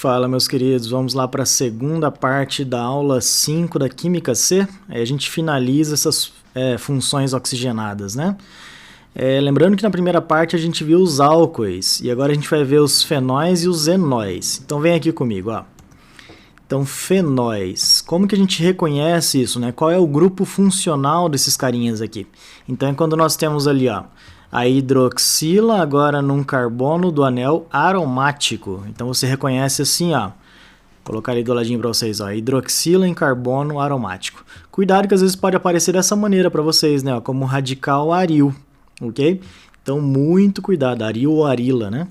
Fala, meus queridos, vamos lá para a segunda parte da aula 5 da Química C. Aí a gente finaliza essas funções oxigenadas, né? Lembrando que na primeira parte a gente viu os álcoois e agora a gente vai ver os fenóis e os enóis. Então vem aqui comigo, ó. Então, fenóis. Como que a gente reconhece isso, né? Qual é o grupo funcional desses carinhas aqui? Então é quando nós temos ali, ó, a hidroxila agora num carbono do anel aromático. Então você reconhece assim, ó. Vou colocar ali do ladinho para vocês, ó, hidroxila em carbono aromático. Cuidado que às vezes pode aparecer dessa maneira para vocês, né, ó, como radical aril, ok? Então muito cuidado, aril ou arila, né?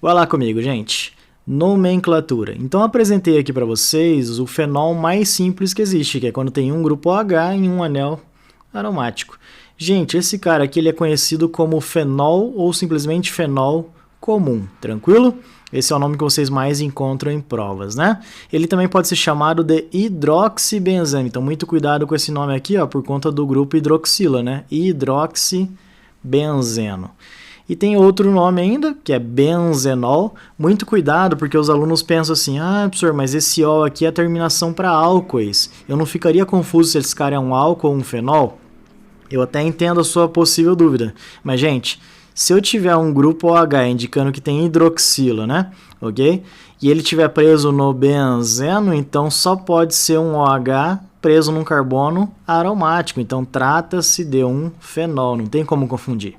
Vai lá comigo, gente. Nomenclatura. Então apresentei aqui para vocês o fenol mais simples que existe, que é quando tem um grupo OH em um anel aromático. Gente, esse cara aqui ele é conhecido como fenol ou simplesmente fenol comum, tranquilo? Esse é o nome que vocês mais encontram em provas, né? Ele também pode ser chamado de hidroxibenzeno, então muito cuidado com esse nome aqui, ó, por conta do grupo hidroxila, né? Hidroxibenzeno. E tem outro nome ainda, que é benzenol. Muito cuidado, porque os alunos pensam assim, ah, professor, mas esse O aqui é a terminação para álcoois. Eu não ficaria confuso se esse cara é um álcool ou um fenol? Eu até entendo a sua possível dúvida. Mas, gente, se eu tiver um grupo OH indicando que tem hidroxila, né? Ok? E ele estiver preso no benzeno, então só pode ser um OH preso num carbono aromático. Então, trata-se de um fenol, não tem como confundir.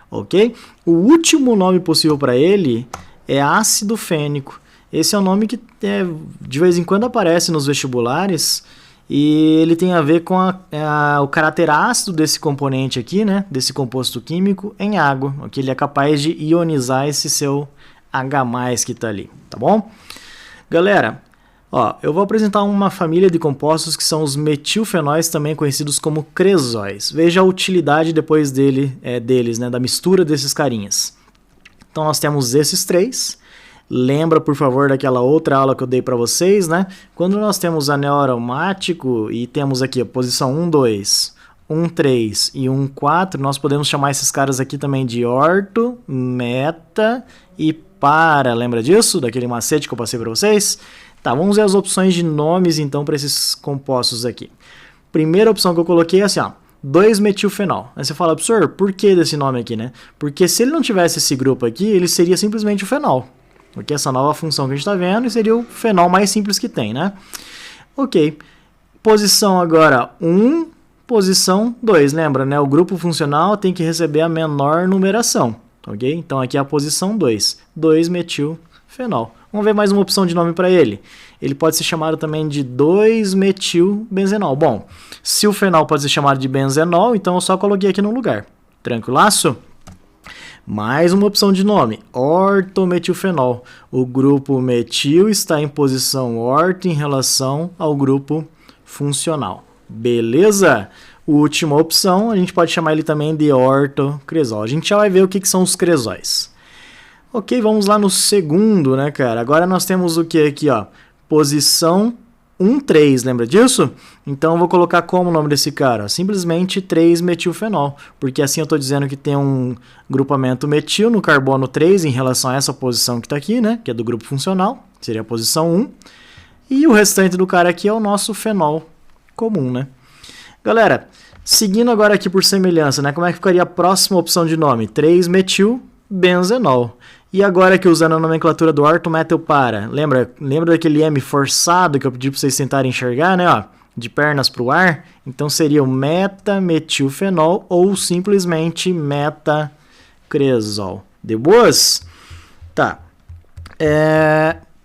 Ok? O último nome possível para ele é ácido fênico. Esse é um nome que de vez em quando aparece nos vestibulares e ele tem a ver com o caráter ácido desse componente aqui, né? Desse composto químico em água. Okay? Ele é capaz de ionizar esse seu H+, que está ali, tá bom? Galera, ó, eu vou apresentar uma família de compostos que são os metilfenóis, também conhecidos como cresóis. Veja a utilidade depois deles, né, da mistura desses carinhas. Então nós temos esses três. Lembra, por favor, daquela outra aula que eu dei para vocês, né? Quando nós temos anel aromático e temos aqui a posição 1, 2, 1, 3 e 1, 4, nós podemos chamar esses caras aqui também de orto, meta e para. Lembra disso? Daquele macete que eu passei para vocês? Tá, vamos ver as opções de nomes, então, para esses compostos aqui. Primeira opção que eu coloquei é assim, ó, 2-metilfenol. Aí você fala, professor, por que desse nome aqui, né? Porque se ele não tivesse esse grupo aqui, ele seria simplesmente o fenol. Porque essa nova função que a gente está vendo seria o fenol mais simples que tem, né? Ok. Posição agora 1, posição 2. Lembra, né? O grupo funcional tem que receber a menor numeração. Ok? Então aqui é a posição 2. 2-metilfenol. Vamos ver mais uma opção de nome para ele. Ele pode ser chamado também de 2-metilbenzenol. Bom, se o fenol pode ser chamado de benzenol, então eu só coloquei aqui no lugar. Tranquilaço? Mais uma opção de nome, ortometilfenol. O grupo metil está em posição orto em relação ao grupo funcional. Beleza? Última opção, a gente pode chamar ele também de ortocresol. A gente já vai ver o que são os cresóis. Ok, vamos lá no segundo, né, cara? Agora nós temos o que aqui, ó? Posição 1, 3, lembra disso? Então eu vou colocar como o nome desse cara? Simplesmente 3-metilfenol, porque assim eu estou dizendo que tem um grupamento metil no carbono 3 em relação a essa posição que está aqui, né? Que é do grupo funcional, seria a posição 1. E o restante do cara aqui é o nosso fenol comum, né? Galera, seguindo agora aqui por semelhança, né? Como é que ficaria a próxima opção de nome? 3-metilbenzenol. E agora que usando a nomenclatura do ortometil para, lembra daquele M forçado que eu pedi para vocês tentarem enxergar, né? Ó, de pernas para o ar? Então seria o metametilfenol ou simplesmente metacresol. De boas? Tá.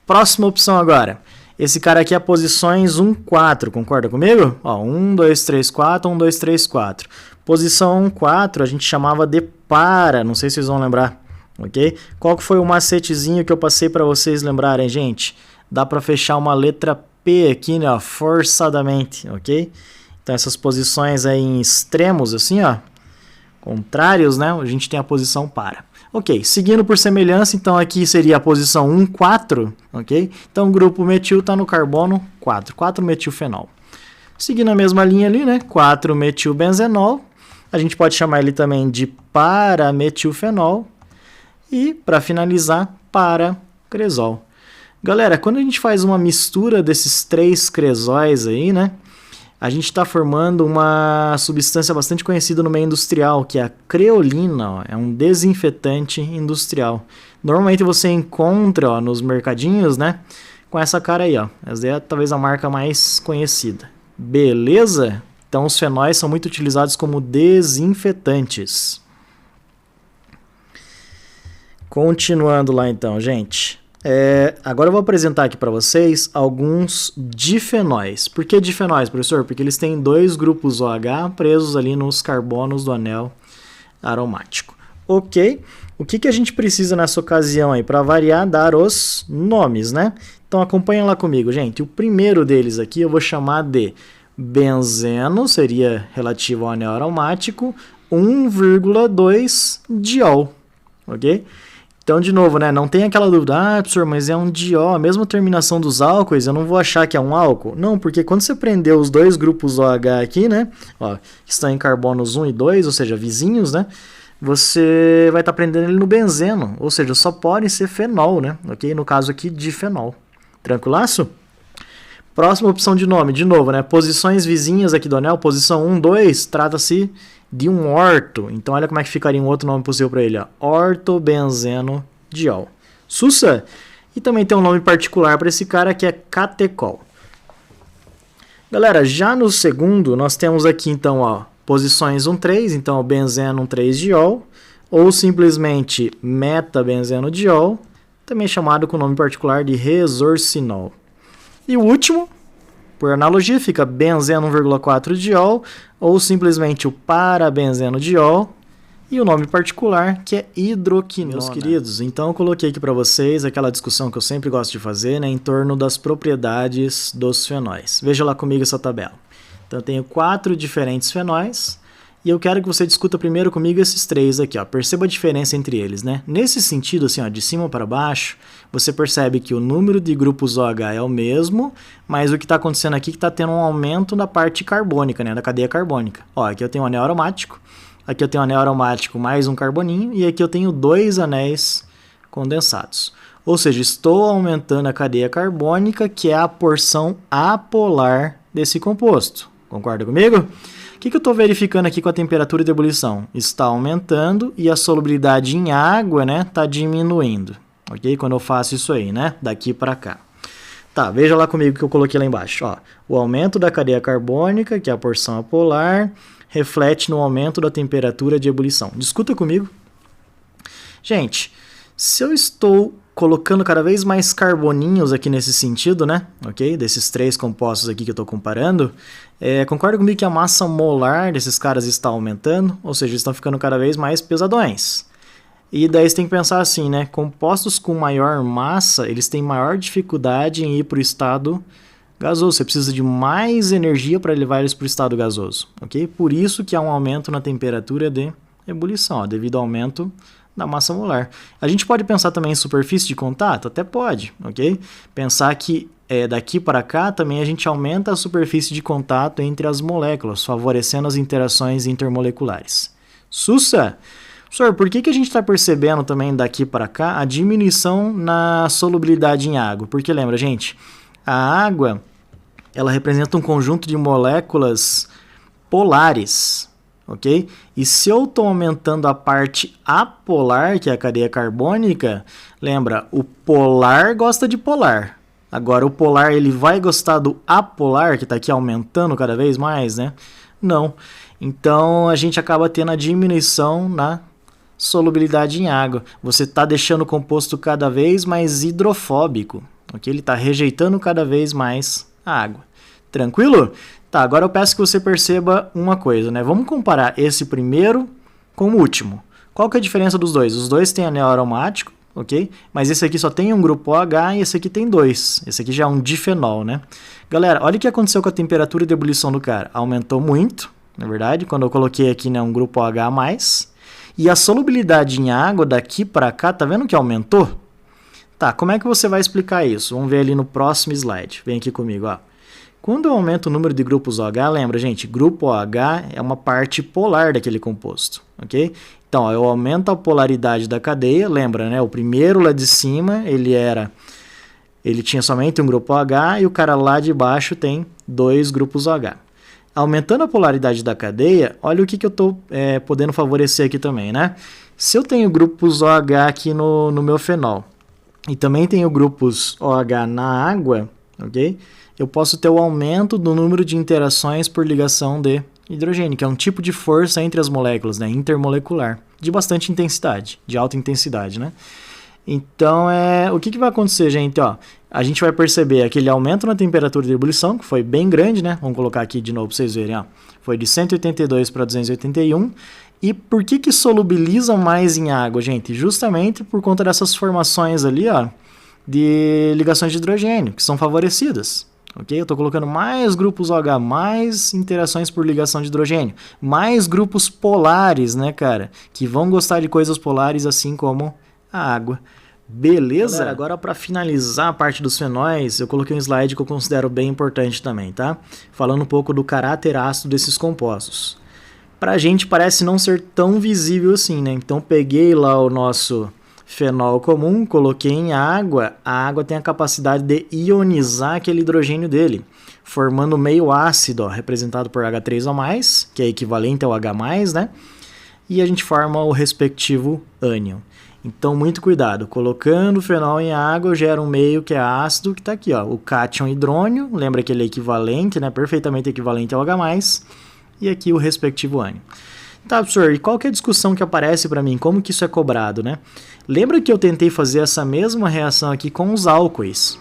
Próxima opção agora. Esse cara aqui é posições 1, 4, concorda comigo? Ó, 1, 2, 3, 4, 1, 2, 3, 4. Posição 1, 4 a gente chamava de para, não sei se vocês vão lembrar. Ok? Qual que foi o macetezinho que eu passei para vocês lembrarem, gente? Dá para fechar uma letra P aqui, né? Ó, forçadamente, ok? Então essas posições aí em extremos, assim, ó, contrários, né? A gente tem a posição para. Ok, seguindo por semelhança, então aqui seria a posição 1, 4, ok? Então o grupo metil está no carbono 4, 4-metilfenol. Seguindo a mesma linha ali, né? 4-metilbenzenol. A gente pode chamar ele também de para-metilfenol. E, para finalizar, para-cresol. Galera, quando a gente faz uma mistura desses três cresóis aí, né? A gente está formando uma substância bastante conhecida no meio industrial, que é a creolina, ó, é um desinfetante industrial. Normalmente você encontra, ó, nos mercadinhos, né, com essa cara aí, ó. Essa é talvez a marca mais conhecida. Beleza? Então os fenóis são muito utilizados como desinfetantes. Continuando lá então, gente. Agora eu vou apresentar aqui para vocês alguns difenóis. Por que difenóis, professor? Porque eles têm dois grupos OH presos ali nos carbonos do anel aromático. Ok? O que a gente precisa nessa ocasião aí? Para variar, dar os nomes, né? Então acompanhem lá comigo, gente. O primeiro deles aqui eu vou chamar de benzeno, seria relativo ao anel aromático, 1,2 diol. Ok? Então, de novo, né, não tem aquela dúvida, professor, mas é um diol, a mesma terminação dos álcoois, eu não vou achar que é um álcool? Não, porque quando você prender os dois grupos OH aqui, né, ó, que estão em carbonos 1 e 2, ou seja, vizinhos, né, você vai estar prendendo ele no benzeno, ou seja, só pode ser fenol, né, ok? No caso aqui, difenol. Tranquilaço? Próxima opção de nome, de novo, né, posições vizinhas aqui do anel, posição 1, 2, trata-se de um orto. Então olha como é que ficaria um outro nome possível para ele, ó. Ortobenzeno diol. Sussa! E também tem um nome particular para esse cara que é catecol. Galera, já no segundo nós temos aqui então, ó, posições 1, 3, então o benzeno 1, 3 diol, ou simplesmente metabenzeno diol, também chamado com o nome particular de resorcinol. E o último, por analogia, fica benzeno 1,4 diol, ou simplesmente o parabenzeno diol, e o nome particular que é hidroquinona. Meus queridos, então eu coloquei aqui para vocês aquela discussão que eu sempre gosto de fazer, né, em torno das propriedades dos fenóis. Veja lá comigo essa tabela. Então eu tenho 4 diferentes fenóis, e eu quero que você discuta primeiro comigo esses 3 aqui, ó. Perceba a diferença entre eles, né? Nesse sentido, assim, ó, de cima para baixo, você percebe que o número de grupos OH é o mesmo, mas o que está acontecendo aqui é que está tendo um aumento na parte carbônica, né, da cadeia carbônica. Ó, aqui eu tenho um anel aromático, aqui eu tenho um anel aromático mais um carboninho, e aqui eu tenho 2 anéis condensados. Ou seja, estou aumentando a cadeia carbônica, que é a porção apolar desse composto. Concorda comigo? O que eu estou verificando aqui com a temperatura de ebulição? Está aumentando e a solubilidade em água, né, está diminuindo. Ok? Quando eu faço isso aí, né? Daqui para cá. Tá, veja lá comigo que eu coloquei lá embaixo. Ó, o aumento da cadeia carbônica, que é a porção apolar, reflete no aumento da temperatura de ebulição. Discuta comigo. Gente, se eu estou colocando cada vez mais carboninhos aqui nesse sentido, né? Ok? Desses 3 compostos aqui que eu estou comparando, concorda comigo que a massa molar desses caras está aumentando? Ou seja, eles estão ficando cada vez mais pesadões. E daí você tem que pensar assim, né? Compostos com maior massa, eles têm maior dificuldade em ir para o estado gasoso. Você precisa de mais energia para levar eles para o estado gasoso, ok? Por isso que há um aumento na temperatura de ebulição, ó, devido ao aumento da massa molar. A gente pode pensar também em superfície de contato? Até pode, ok? Pensar que daqui para cá também a gente aumenta a superfície de contato entre as moléculas, favorecendo as interações intermoleculares. Sussa! Professor, por que a gente está percebendo também daqui para cá a diminuição na solubilidade em água? Porque lembra, gente, a água ela representa um conjunto de moléculas polares, ok? E se eu estou aumentando a parte apolar, que é a cadeia carbônica, lembra, o polar gosta de polar. Agora, o polar ele vai gostar do apolar, que está aqui aumentando cada vez mais, né? Não. Então, a gente acaba tendo a diminuição na solubilidade em água. Você está deixando o composto cada vez mais hidrofóbico, ok? Ele está rejeitando cada vez mais a água. Tranquilo? Tá, agora eu peço que você perceba uma coisa, né? Vamos comparar esse primeiro com o último. Qual que é a diferença dos dois? Os dois têm anel aromático, ok? Mas esse aqui só tem um grupo OH e esse aqui tem 2. Esse aqui já é um difenol, né? Galera, olha o que aconteceu com a temperatura de ebulição do cara. Aumentou muito, na verdade, quando eu coloquei aqui, né, um grupo OH+. E a solubilidade em água daqui para cá, tá vendo que aumentou? Tá, como é que você vai explicar isso? Vamos ver ali no próximo slide. Vem aqui comigo, ó. Quando eu aumento o número de grupos OH, lembra, gente, grupo OH é uma parte polar daquele composto, ok? Então, ó, eu aumento a polaridade da cadeia, lembra, né? O primeiro lá de cima, ele era ele tinha somente um grupo OH e o cara lá de baixo tem 2 grupos OH. Aumentando a polaridade da cadeia, olha o que eu estou podendo favorecer aqui também, né? Se eu tenho grupos OH aqui no meu fenol e também tenho grupos OH na água, ok? Eu posso ter o aumento do número de interações por ligação de hidrogênio, que é um tipo de força entre as moléculas, né? Intermolecular, de bastante intensidade, de alta intensidade, né? Então, o que vai acontecer, gente? Ó, a gente vai perceber aquele aumento na temperatura de ebulição, que foi bem grande, né? Vamos colocar aqui de novo para vocês verem. Ó. Foi de 182 para 281. E por que solubiliza mais em água, gente? Justamente por conta dessas formações ali, ó, de ligações de hidrogênio, que são favorecidas. Ok? Eu estou colocando mais grupos OH, mais interações por ligação de hidrogênio, mais grupos polares, né, cara? Que vão gostar de coisas polares, assim como a água. Beleza? Galera, agora para finalizar a parte dos fenóis, eu coloquei um slide que eu considero bem importante também, tá? Falando um pouco do caráter ácido desses compostos. Pra gente parece não ser tão visível assim, né? Então peguei lá o nosso fenol comum, coloquei em água, a água tem a capacidade de ionizar aquele hidrogênio dele, formando meio ácido, ó, representado por H3O+, que é equivalente ao H+, né? E a gente forma o respectivo ânion. Então, muito cuidado. Colocando o fenol em água, gera um meio que é ácido, que está aqui, ó, o cátion hidrônio, lembra que ele é equivalente, né, perfeitamente equivalente ao H+, e aqui o respectivo ânion. Tá, professor, e qual que é a discussão que aparece para mim? Como que isso é cobrado, né? Lembra que eu tentei fazer essa mesma reação aqui com os álcoois,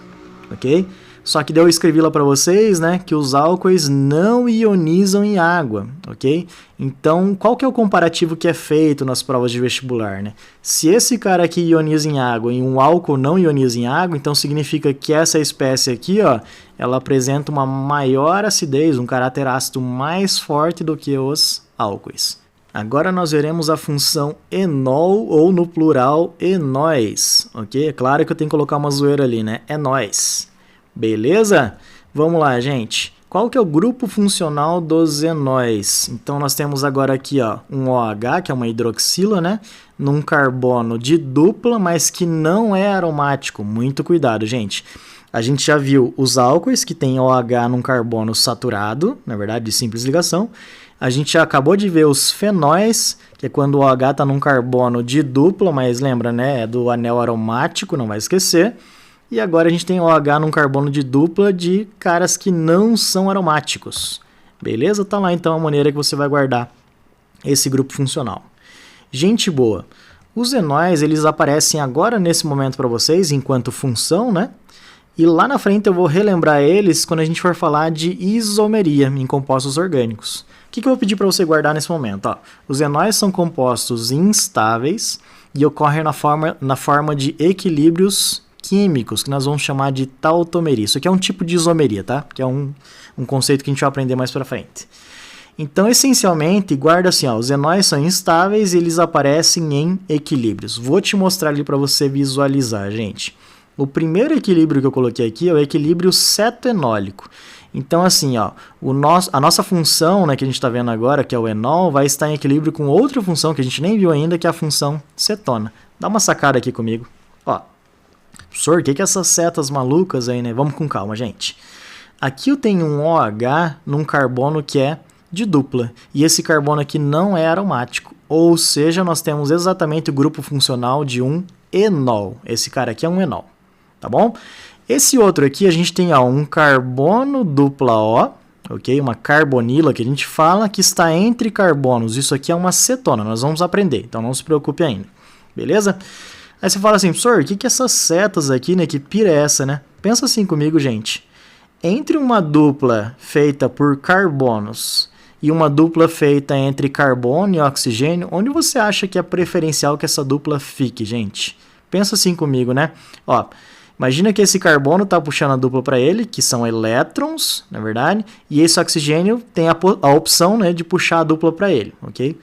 ok? Só que daí eu escrevi lá para vocês, né, que os álcoois não ionizam em água, ok? Então, qual que é o comparativo que é feito nas provas de vestibular, né? Se esse cara aqui ioniza em água e um álcool não ioniza em água, então significa que essa espécie aqui, ó, ela apresenta uma maior acidez, um caráter ácido mais forte do que os álcoois. Agora nós veremos a função enol, ou no plural, enóis, ok? É claro que eu tenho que colocar uma zoeira ali, né? Enóis. Beleza? Vamos lá, gente. Qual que é o grupo funcional dos enóis? Então, nós temos agora aqui, ó, um OH, que é uma hidroxila, né? Num carbono de dupla, mas que não é aromático. Muito cuidado, gente. A gente já viu os álcoois, que tem OH num carbono saturado, na verdade, de simples ligação. A gente já acabou de ver os fenóis, que é quando o OH está num carbono de dupla, mas lembra, né? É do anel aromático, não vai esquecer. E agora a gente tem OH num carbono de dupla de caras que não são aromáticos. Beleza? Tá lá então a maneira que você vai guardar esse grupo funcional. Gente boa, os enóis eles aparecem agora nesse momento para vocês enquanto função, né? E lá na frente eu vou relembrar eles quando a gente for falar de isomeria em compostos orgânicos. O que eu vou pedir para você guardar nesse momento? Ó, os enóis são compostos instáveis e ocorrem na forma de equilíbrios químicos, que nós vamos chamar de tautomeria. Isso aqui é um tipo de isomeria, tá? Que é um conceito que a gente vai aprender mais pra frente. Então, essencialmente, guarda assim, ó, os enóis são instáveis e eles aparecem em equilíbrios. Vou te mostrar ali para você visualizar, gente. O primeiro equilíbrio que eu coloquei aqui é o equilíbrio cetoenólico. Então, assim, ó, a nossa função, né, que a gente está vendo agora, que é o enol, vai estar em equilíbrio com outra função que a gente nem viu ainda, que é a função cetona. Dá uma sacada aqui comigo. Ó, professor, o que é essas setas malucas aí, né? Vamos com calma, gente. Aqui eu tenho um OH num carbono que é de dupla. E esse carbono aqui não é aromático. Ou seja, nós temos exatamente o grupo funcional de um enol. Esse cara aqui é um enol. Tá bom? Esse outro aqui a gente tem ó, um carbono dupla O, ok? Uma carbonila que a gente fala que está entre carbonos. Isso aqui é uma cetona, nós vamos aprender. Então não se preocupe ainda. Beleza? Aí você fala assim, professor, o que essas setas aqui, né? Que pira é essa, né? Pensa assim comigo, gente. Entre uma dupla feita por carbonos e uma dupla feita entre carbono e oxigênio, onde você acha que é preferencial que essa dupla fique, gente? Pensa assim comigo, né? Ó, imagina que esse carbono está puxando a dupla para ele, que são elétrons, na verdade, e esse oxigênio tem a opção, né, de puxar a dupla para ele, ok?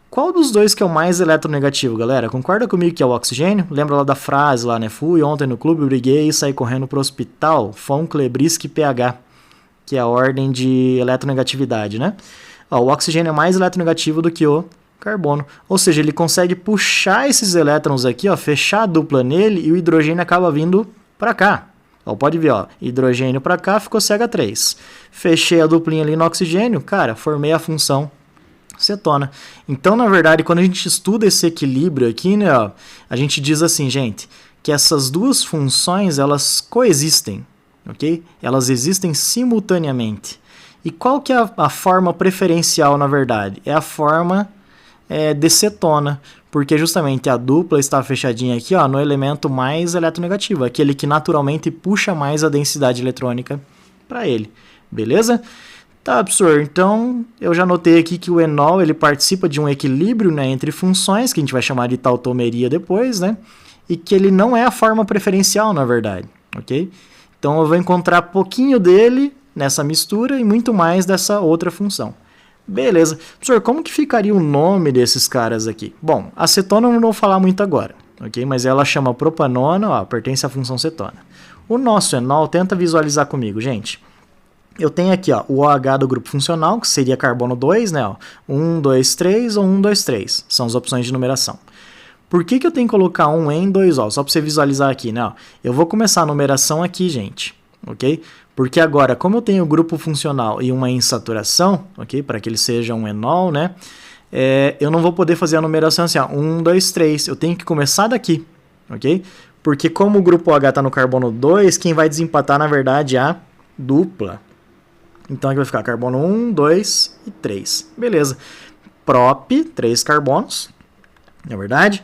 Qual dos dois que é o mais eletronegativo, galera? Concorda comigo que é o oxigênio? Lembra lá da frase lá, né? Fui ontem no clube, briguei e saí correndo pro hospital. Von Klebriski pH, que é a ordem de eletronegatividade, né? Ó, o oxigênio é mais eletronegativo do que o carbono. Ou seja, ele consegue puxar esses elétrons aqui, ó, fechar a dupla nele e o hidrogênio acaba vindo para cá. Ó, pode ver, ó, hidrogênio para cá ficou CH3. Fechei a duplinha ali no oxigênio, cara, formei a função cetona. Então, na verdade, quando a gente estuda esse equilíbrio aqui, né, ó, a gente diz assim, gente, que essas duas funções, elas coexistem, ok? Elas existem simultaneamente. E qual que é a forma preferencial, na verdade? É a forma de cetona, porque justamente a dupla está fechadinha aqui, ó, no elemento mais eletronegativo, aquele que naturalmente puxa mais a densidade eletrônica para ele, beleza? Tá, professor, então eu já notei aqui que o enol ele participa de um equilíbrio, né, entre funções, que a gente vai chamar de tautomeria depois, né, e que ele não é a forma preferencial, na verdade, ok? Então eu vou encontrar pouquinho dele nessa mistura e muito mais dessa outra função. Beleza. Professor, como que ficaria o nome desses caras aqui? Bom, a cetona eu não vou falar muito agora, ok? Mas ela chama propanona, ó, pertence à função cetona. O nosso enol, tenta visualizar comigo, gente. Eu tenho aqui, ó, o OH do grupo funcional, que seria carbono 2, né? Ó, 1, 2, 3 ou 1, 2, 3. São as opções de numeração. Por que eu tenho que colocar um em 2O? Só para você visualizar aqui, né? Ó, eu vou começar a numeração aqui, gente, ok? Porque agora, como eu tenho o grupo funcional e uma insaturação, ok? Para que ele seja um enol, né? Eu não vou poder fazer a numeração assim, ó, 1, 2, 3. Eu tenho que começar daqui, ok? Porque como o grupo OH está no carbono 2, quem vai desempatar, na verdade, é a dupla. Então aqui vai ficar carbono 1, 2 e 3. Beleza. Prop, 3 carbonos, na verdade.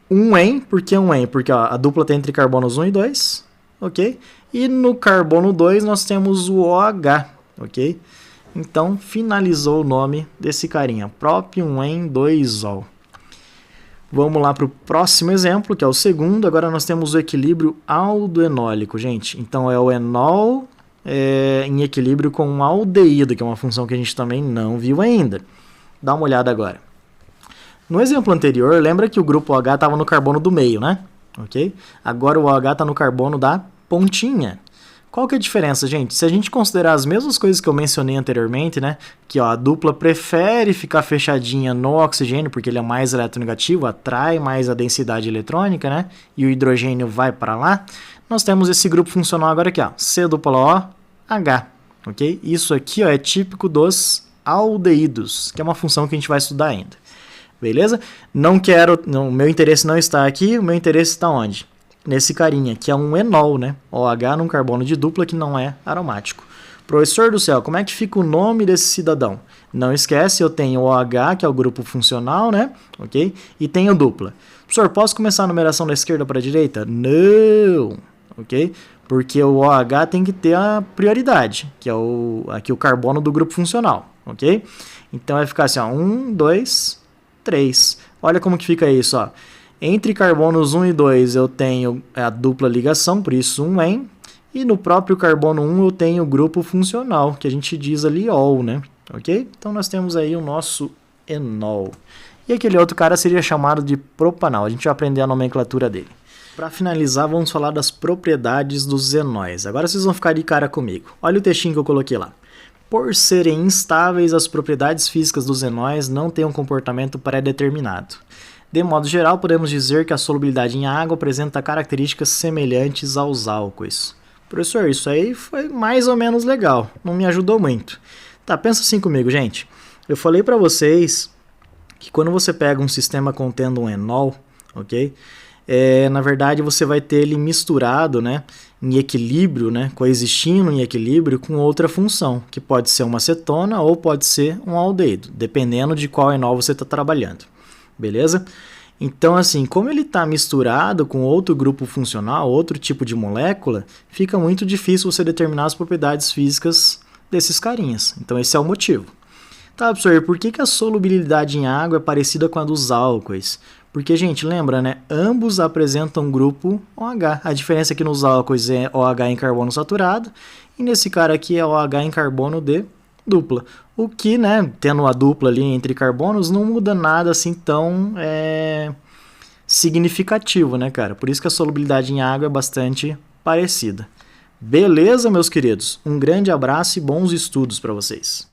Um em, por que um em? Porque ó, a dupla tem entre carbonos 1 e 2, ok? E no carbono 2 nós temos o OH, ok? Então finalizou o nome desse carinha, prop 1 em 2O. Vamos lá para o próximo exemplo, que é o segundo. Agora nós temos o equilíbrio aldoenólico, gente. Então é o enol em equilíbrio com um aldeído, que é uma função que a gente também não viu ainda. Dá uma olhada agora. No exemplo anterior, lembra que o grupo OH estava no carbono do meio, né? Ok? Agora o OH está no carbono da pontinha. Qual que é a diferença, gente? Se a gente considerar as mesmas coisas que eu mencionei anteriormente, né? Que ó, a dupla prefere ficar fechadinha no oxigênio, porque ele é mais eletronegativo, atrai mais a densidade eletrônica, né? E o hidrogênio vai para lá. Nós temos esse grupo funcional agora aqui, ó, C dupla O, H, ok? Isso aqui ó, é típico dos aldeídos, que é uma função que a gente vai estudar ainda. Beleza? O meu interesse não está aqui, o meu interesse está onde? Nesse carinha, que é um enol, né? OH num carbono de dupla que não é aromático. Professor do céu, como é que fica o nome desse cidadão? Não esquece, eu tenho OH, que é o grupo funcional, né? Ok? E tenho dupla. Professor, posso começar a numeração da esquerda para a direita? Não! Ok? Porque o OH tem que ter a prioridade, que é aqui o carbono do grupo funcional, ok? Então vai ficar assim, ó, 1, 2, 3. Olha como que fica isso, ó. Entre carbonos 1 e 2 eu tenho a dupla ligação, por isso 1 em. E no próprio carbono 1 eu tenho o grupo funcional, que a gente diz ali ol, né? Ok? Então nós temos aí o nosso enol. E aquele outro cara seria chamado de propanal. A gente vai aprender a nomenclatura dele. Para finalizar, vamos falar das propriedades dos enóis. Agora vocês vão ficar de cara comigo. Olha o textinho que eu coloquei lá. Por serem instáveis, as propriedades físicas dos enóis não têm um comportamento pré-determinado. De modo geral, podemos dizer que a solubilidade em água apresenta características semelhantes aos álcoois. Professor, isso aí foi mais ou menos legal, não me ajudou muito. Tá, pensa assim comigo, gente. Eu falei para vocês que quando você pega um sistema contendo um enol, ok? Na verdade você vai ter ele misturado, né, em equilíbrio, né, coexistindo em equilíbrio com outra função, que pode ser uma cetona ou pode ser um aldeído, dependendo de qual enol você está trabalhando. Beleza? Então, assim, como ele está misturado com outro grupo funcional, outro tipo de molécula, fica muito difícil você determinar as propriedades físicas desses carinhas. Então, esse é o motivo. Tá, professor, por que a solubilidade em água é parecida com a dos álcoois? Porque, gente, lembra, né? Ambos apresentam grupo OH. A diferença é que nos álcoois é OH em carbono saturado, e nesse cara aqui é OH em carbono de dupla. O que, né, tendo a dupla ali entre carbonos, não muda nada assim tão significativo, né, cara? Por isso que a solubilidade em água é bastante parecida. Beleza, meus queridos? Um grande abraço e bons estudos para vocês.